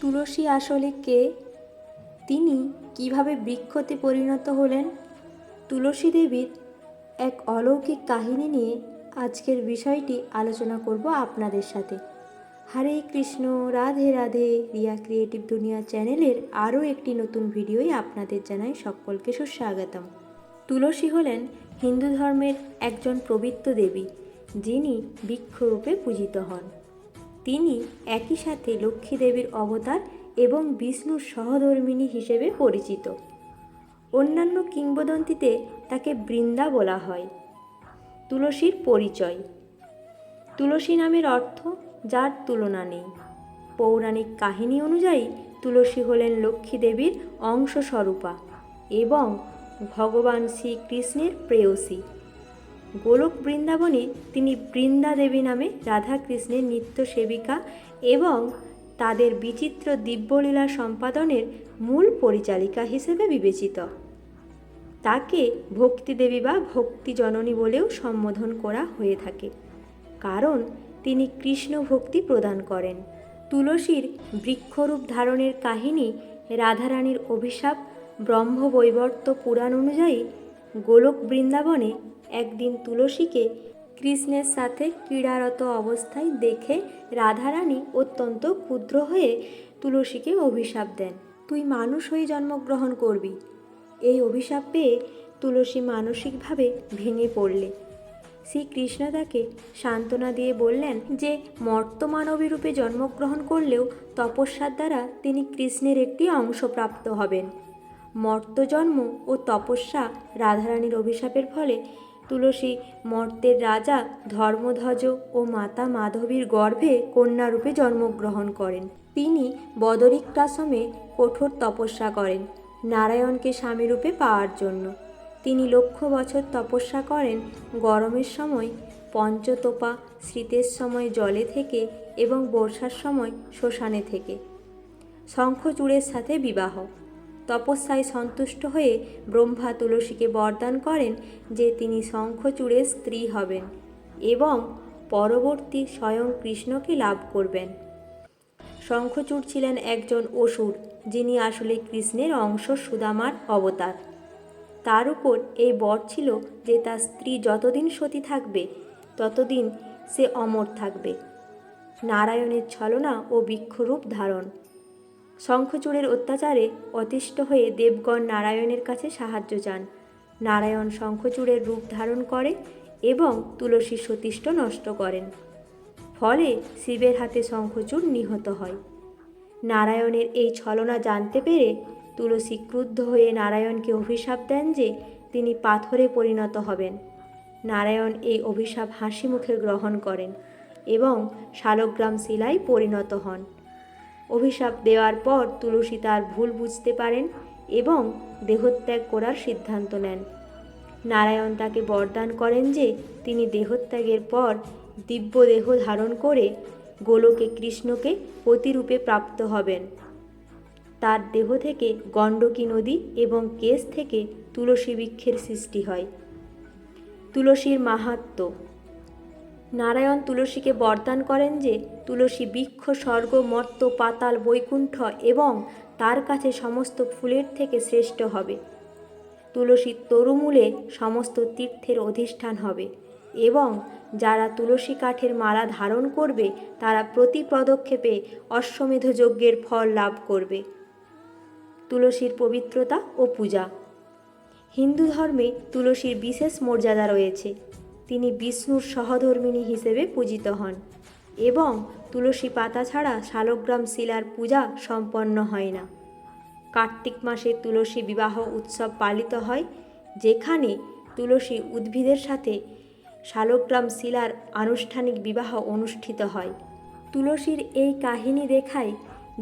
তুলসী আসলে কে? তিনি কিভাবে বৃক্ষতে পরিণত হলেন? তুলসী দেবীর এক অলৌকিক কাহিনী নিয়ে আজকের বিষয়টি আলোচনা করব আপনাদের সাথে। হরে কৃষ্ণ, রাধে রাধে। রিয়া ক্রিয়েটিভ দুনিয়া চ্যানেলের আরও একটি নতুন ভিডিওয় আপনাদের জানাই সকলকে সুস্বাগতম। তুলসী হলেন হিন্দু ধর্মের একজন পবিত্র দেবী, যিনি বৃক্ষরূপে পূজিত হন। তিনি একই সাথে লক্ষ্মী দেবীর অবতার এবং বিষ্ণুর সহধর্মিণী হিসেবে পরিচিত। অন্যান্য কিংবদন্তিতে তাকে বৃন্দা বলা হয়। তুলসীর পরিচয়। তুলসী নামের অর্থ যার তুলনা নেই। পৌরাণিক কাহিনী অনুযায়ী তুলসী হলেন লক্ষ্মী দেবীর অংশস্বরূপা এবং ভগবান শ্রীকৃষ্ণের প্রেয়সী। গোলক বৃন্দাবনে তিনি বৃন্দা দেবী নামে রাধাকৃষ্ণের নিত্য সেবিকা এবং তাদের বিচিত্র দিব্যলীলা সম্পাদনের মূল পরিচালিকা হিসেবে বিবেচিত। তাকে ভক্তিদেবী বা ভক্তি জননী বলেও সম্বোধন করা হয়ে থাকে, কারণ তিনি কৃষ্ণ ভক্তি প্রদান করেন। তুলসীর বৃক্ষরূপ ধারণের কাহিনী রাধারানীর অভিশাপ। ব্রহ্মবৈবর্ত পুরাণ অনুযায়ী গোলক বৃন্দাবনে একদিন তুলসীকে কৃষ্ণের সাথে ক্রীড়ারত অবস্থায় দেখে রাধারানী অত্যন্ত ক্ষুদ্র হয়ে তুলসীকে অভিশাপ দেন, তুই মানুষ হয়ে জন্মগ্রহণ করবি। এই অভিশাপ পেয়ে তুলসী মানসিকভাবে ভেঙে পড়লে শ্রীকৃষ্ণ তাকে সান্ত্বনা দিয়ে বললেন যে মর্তমানবী রূপে জন্মগ্রহণ করলেও তপস্যার দ্বারা তিনি কৃষ্ণের একটি অংশ প্রাপ্ত হবেন। মর্তজন্ম ও তপস্যা রাধারানীর অভিশাপের ফলে তুলসী মর্তের রাজা ধর্মধ্বজ ও মাতা মাধবীর গর্ভে কন্যারূপে জন্মগ্রহণ করেন। তিনি বদরিক্রাশ্রমে কঠোর তপস্যা করেন নারায়ণকে স্বামীরূপে পাওয়ার জন্য। তিনি লক্ষ বছর তপস্যা করেন গরমের সময় পঞ্চতোপা, শীতের সময় জলে থেকে এবং বর্ষার সময় শ্মশানে থেকে। শঙ্খচূড়ের সাথে বিবাহ। তপস্যায় সন্তুষ্ট হয়ে ব্রহ্মা তুলসীকে বরদান করেন যে তিনি শঙ্খচূড়ের স্ত্রী হবেন এবং পরবর্তী স্বয়ং কৃষ্ণকে লাভ করবেন। শঙ্খচূড় ছিলেন একজন অসুর, যিনি আসলে কৃষ্ণের অংশ সুদামার অবতার। তার উপর এই বর ছিল যে তার স্ত্রী যতদিন সতী থাকবে ততদিন সে অমর থাকবে। নারায়ণের ছলনা ও বৃক্ষরূপ ধারণ। শঙ্খচূড়ের অত্যাচারে অতিষ্ঠ হয়ে দেবগণ নারায়ণের কাছে সাহায্য চান। নারায়ণ শঙ্খচূড়ের রূপ ধারণ করে এবং তুলসীর সতীষ্ঠ নষ্ট করেন। ফলে শিবের হাতে শঙ্খচূড় নিহত হয়। নারায়ণের এই ছলনা জানতে পেরে তুলসী ক্রুদ্ধ হয়ে নারায়ণকে অভিশাপ দেন যে তিনি পাথরে পরিণত হবেন। নারায়ণ এই অভিশাপ হাসি মুখে গ্রহণ করেন এবং শালগ্রাম শিলায় পরিণত হন। অভিশাপ দেওয়ার পর তুলসী তার ভুল বুঝতে পারেন এবং দেহত্যাগ করার সিদ্ধান্ত নেন। নারায়ণ তাকে বরদান করেন যে তিনি দেহত্যাগের পর দিব্য দেহ ধারণ করে গোলকে কৃষ্ণকে পতিরূপে প্রাপ্ত হবেন। তার দেহ থেকে গণ্ডকী নদী এবং কেশ থেকে তুলসী বৃক্ষের সৃষ্টি হয়। তুলসীর মাহাত্ম্য। নারায়ণ তুলসীকে বরদান করেন যে তুলসী বৃক্ষ স্বর্গ, মর্ত্য, পাতাল, বৈকুণ্ঠ এবং তার কাছে সমস্ত ফুলের থেকে শ্রেষ্ঠ হবে। তুলসীর তরুমূলে সমস্ত তীর্থের অধিষ্ঠান হবে এবং যারা তুলসী কাঠের মালা ধারণ করবে তারা প্রতি পদক্ষেপে অশ্বমেধ যজ্ঞের ফল লাভ করবে। তুলসীর পবিত্রতা ও পূজা। হিন্দু ধর্মে তুলসীর বিশেষ মর্যাদা রয়েছে। তিনি বিষ্ণুর সহধর্মিণী হিসেবে পূজিত হন এবং তুলসী পাতা ছাড়া শালগ্রাম শিলার পূজা সম্পন্ন হয় না। কার্তিক মাসে তুলসী বিবাহ উৎসব পালিত হয়, যেখানে তুলসী উদ্ভিদের সাথে শালগ্রাম শিলার আনুষ্ঠানিক বিবাহ অনুষ্ঠিত হয়। তুলসীর এই কাহিনী দেখায়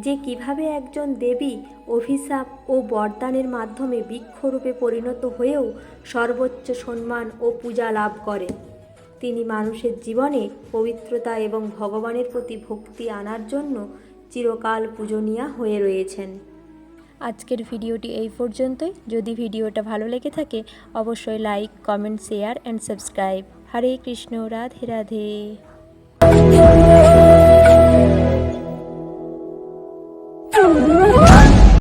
যে কিভাবে একজন দেবী অভিশাপ ও বরদানের মাধ্যমে বৃক্ষরূপে পরিণত হয়েও সর্বোচ্চ সম্মান ও পূজা লাভ করেন। তিনি মানুষের জীবনে পবিত্রতা এবং ভগবানের প্রতি ভক্তি আনার জন্য চিরকাল পূজনীয়া হয়ে রয়েছেন। আজকের ভিডিওটি এই পর্যন্তই। যদি ভিডিওটা ভালো লেগে থাকে অবশ্যই like, comment, share and subscribe. Hare Krishna, Radhe Radhe.